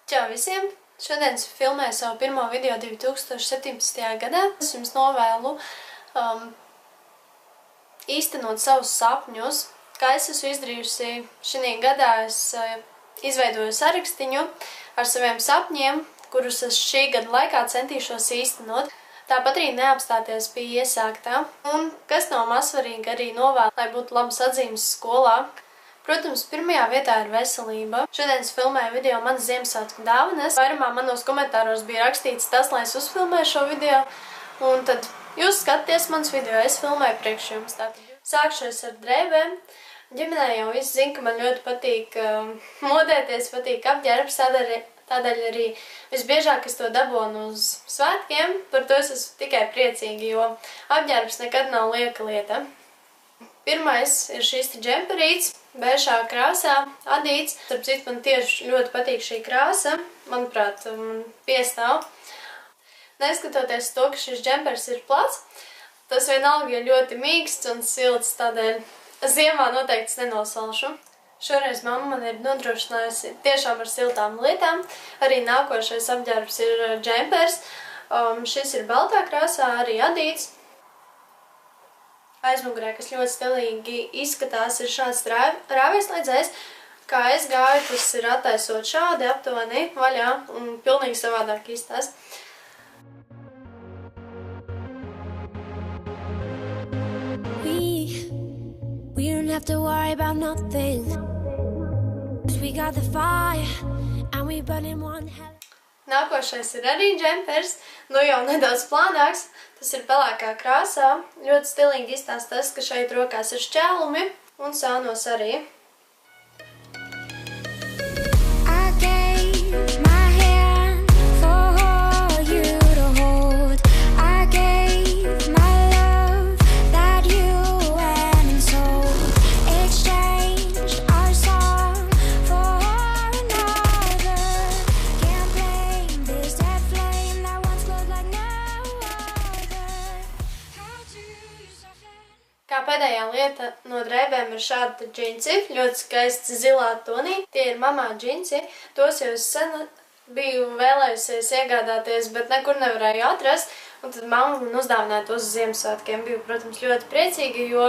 Čau visiem! Šodien es filmēju savu pirmo video 2017. gadā. Es jums novēlu īstenot savus sapņus. Kā es esmu izdarījusi šī gadā, es izveidoju sarakstiņu ar saviem sapņiem, kurus es šī gada laikā centīšos īstenot. Tāpat arī neapstāties pie iesāktā. Un, kas nav mazsvarīgi, arī novēlu, lai būtu labas atzīmes skolā. Protams, pirmajā vietā ir veselība. Šodien es filmēju video manas Ziemassvētku dāvanas. Vairumā manos komentāros bija rakstīts tas, lai es uzfilmēju šo video. Un tad jūs skatāties mans video, es filmēju priekš jums. Sākšos ar drēbēm. Ģimenē jau visi zina, ka man ļoti patīk modēties, patīk apģērbs. Tādēļ arī visbiežāk es to dabūnu uz svētkiem. Par to es esmu tikai priecīga, jo apģērbs nekad nav lieka lieta. Pirmais ir šīs džemperītes, beižā krāsā, adīts. Starp citu, man tieši ļoti patīk šī krāsa. Manuprāt, piestāv. Neskatoties to, ka šis džempers ir plats, tas vienalga ir ļoti mīksts un silts, tādēļ ziemā noteikti es nenosalšu. Šoreiz mamma man ir nodrošinājusi tiešām ar siltām lietām. Arī nākošais apģērbs ir džempers. Šis ir baltā krāsā, arī adīts. Aizmugurē, kas ļoti stilīgi izskatās, ir šāds rāvieslēdzējs. Kā es gāju, tas ir attaisot šādi aptuveni vaļā un pilnīgi savādāk izstās. We don't have to worry about nothing. We got the fire and we burning one hell. Nākošais ir arī džempers, nu jau nedaudz plānāks. Tas ir pelēkā krāsā. Ļoti stilīgi izstāsta tas, ka šeit rokās ir šķēlumi un sānos arī. Kā pēdējā lieta no drēbēm ir šādi džinsi, ļoti skaisti zilā tonī. Tie ir mamā džinsi. Tos jau es sen biju vēlējusies iegādāties, bet nekur nevarēju atrast. Un tad mamma man uzdāvināja tos uz Ziemassvētkiem. Biju, protams, ļoti priecīga, jo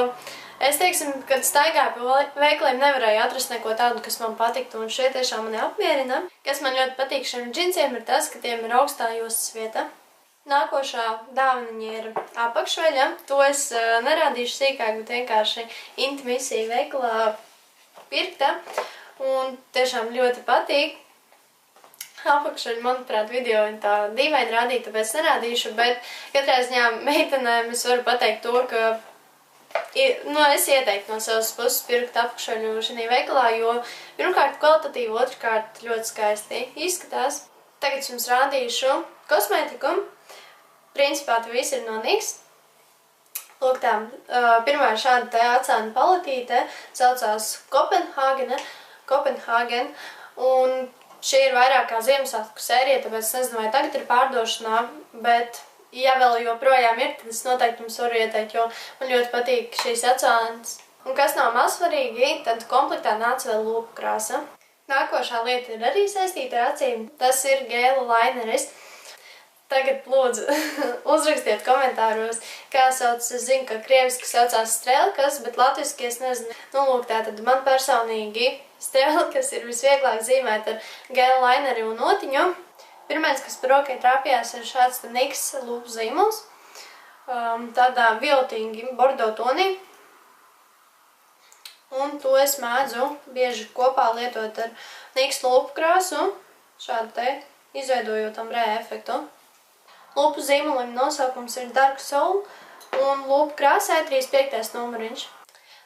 es, teiksim, kad staigāju pa veikaliem, nevarēju atrast neko tādu, kas man patiktu. Un šie tiešām mani apmierina. Kas man ļoti patīk šiem džinsiem ir tas, ka tiem ir augstā jostas vieta. Nākošā dāvaniņa ir apakšveļa. To es nerādīšu sīkāk, bet vienkārši intimisija veikalā pirkta. Un tiešām ļoti patīk. Apakšveļa, manuprāt, video ir tā dīvaini rādīt, tāpēc nerādīšu, bet katrā ziņā meitenēm es varu pateikt to, ka es ieteiktu no savas puses pirkt apakšveļu šī veikalā, jo pirmkārt kvalitatīvi, otrkārt ļoti skaisti izskatās. Tagad jums rādīšu kosmētiku. Principā te viss ir no NYX. Lūk tā, pirmā ir šāda te acēna paletīte, saucās Kopenhāgen, un šī ir vairāk kā Ziemassvētku sērija, tāpēc es nezinu, vai tagad ir pārdošanā, bet ja vēl joprojām ir, tad es noteikti jums varu ieteikt, jo man ļoti patīk šīs acēnas. Un kas nav mazsvarīgi, tad komplektā nāca vēl lūpu krāsa. Nākošā lieta ir arī saistīta ar acīm, tas ir gēla laineris. Tagad lūdzu uzrakstiet komentāros, kā sauc, es zinu, ka krieviski saucās strēlkas, bet latviski es nezinu. Nu, lūk, tātad man personīgi strēlkas ir visvieglāk zīmēt ar gēla laineri un notiņu. Pirmais, kas par rokai trāpījās, ir šāds NYX lūpu zīmols, tādā viltīgi bordo tonī. Un to es mēdzu bieži kopā lietot ar NYX lūpu krāsu, šādu te, izveidojot ombrē efektu. Lūpu zīmolim nosaukums ir Dark Soul un lūpu krāsai 35. numuriņš.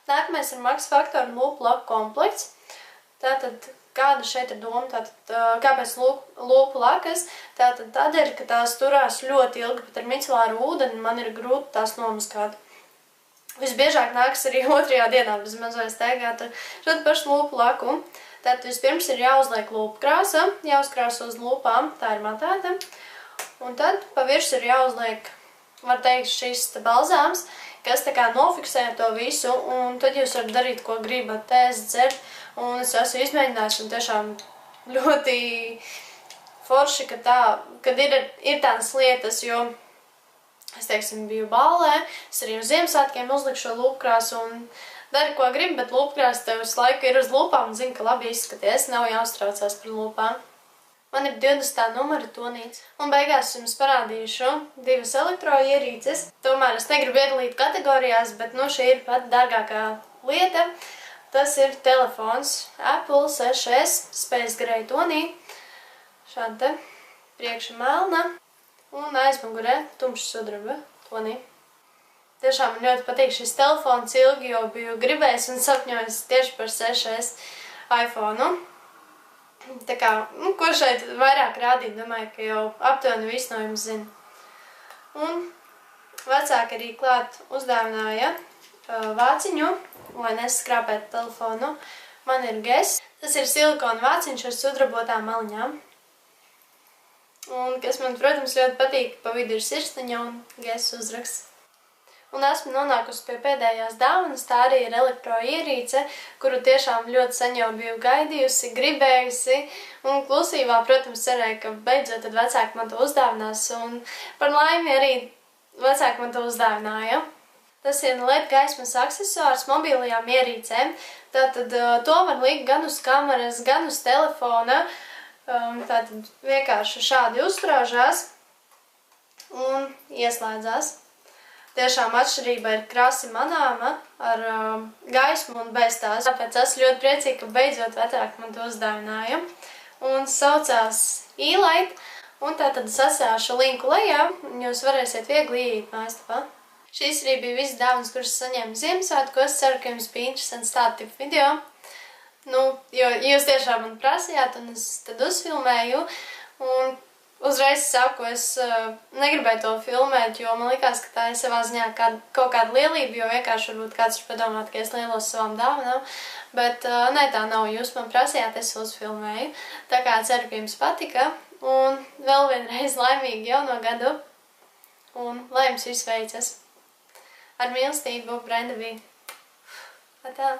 Nākamais ir Max Factor lūpu laku komplekts. Tātad, kāda šeit ir doma? Tātad, kāpēc lūpu lakas? Tātad tādēļ, ka tās turās ļoti ilgi, pat ar micellāru ūdeni man ir grūti tās nomaskāt. Visbiežāk nākas arī otrajā dienā bez mazai staigāt ar šo pašu lūpu laku. Tātad vispirms ir jāuzliek lūpu krāsa, jāuzkrāso uz lūpām, tā ir matēta. Un tad pa virsmu ir jāuzliek, var teikt, šis balzāms, kas tā kā nofiksē to visu, un tad jūs varat darīt, ko gribat, ēst, dzert. Un es esmu izmēģinājis un tiešām ļoti forši, kad ir tādas lietas, jo es, teiksim, biju ballē, es arī uz Ziemassvētkiem uzliku šo lūpkrāsu un dari, ko gribi, bet lūpkrāsa tev visu laiku ir uz lūpām un zina, ka labi izskaties, nav jāuztraucās par lūpām. Man ir 20. numura tonīts. Un beigās jums parādīšu 2 elektroierīces. Tomēr es negribu iedalīt kategorijās, bet šī ir pat dārgākā lieta. Tas ir telefons Apple 6S Space Gray tonī. Šāda te priekša melna un aizmugurē tumša sudraba tonī. Tiešām man ļoti patīk šis telefons ilgi, jo biju gribējis un sapņojis tieši par 6S iPhone. Tā kā, ko šeit vairāk rādīt, domāju, ka jau aptuveni visu no jums zina. Un vecāki arī klāt uzdāvināja vāciņu, lai neskrāpētu telefonu. Man ir Guess. Tas ir silikona vāciņš ar sudrabotām maliņām. Un kas man, protams, ļoti patīk, pa vidu ir sirsniņa un Guess uzraksts. Un esmu nonākusi pie pēdējās dāvanas, tā arī ir elektroierīce, kuru tiešām ļoti sen jau biju gaidījusi, gribējusi, un klusībā, protams, cerēju, ka beidzot tad vecāki man to uzdāvinās, un par laimi arī vecāki man to uzdāvināja. Tas ir LED gaismas aksesuārs mobilajām ierīcēm, tātad to var likt gan uz kameras, gan uz telefona, tātad vienkārši šādi uzsprāžās un ieslēdzās. Tiešām atšķirība ir krasi manāma ar gaismu un bez tās. Tāpēc esmu ļoti priecīga, ka beidzot vecāki man to uzdāvināja. Un saucās e-light, un tātad sasēšu linku lejā, un jūs varēsiet viegli ieiet mājaslapā. Šīs arī bija visas dāvanas, kuras saņēmu Ziemassvētkos. Ceru, ka jums bija interesants tāda tipa video. Jo jūs tiešām man prasījāt, un es tad uzfilmēju. Un uzreiz saku, es negribēju to filmēt, jo man likās, ka tā ir savā ziņā kaut kāda lielība, jo vienkārši varbūt kāds var padomāt, ka es lielos savām dāvanām. Bet ne, tā nav. Jūs man prasījāt, es uzfilmēju. Tā kā ceru, ka jums patika. Un vēl vienreiz laimīgu jauno gadu. Un lai jums viss veicas. Ar mīlestību, Brenda bija. Atā!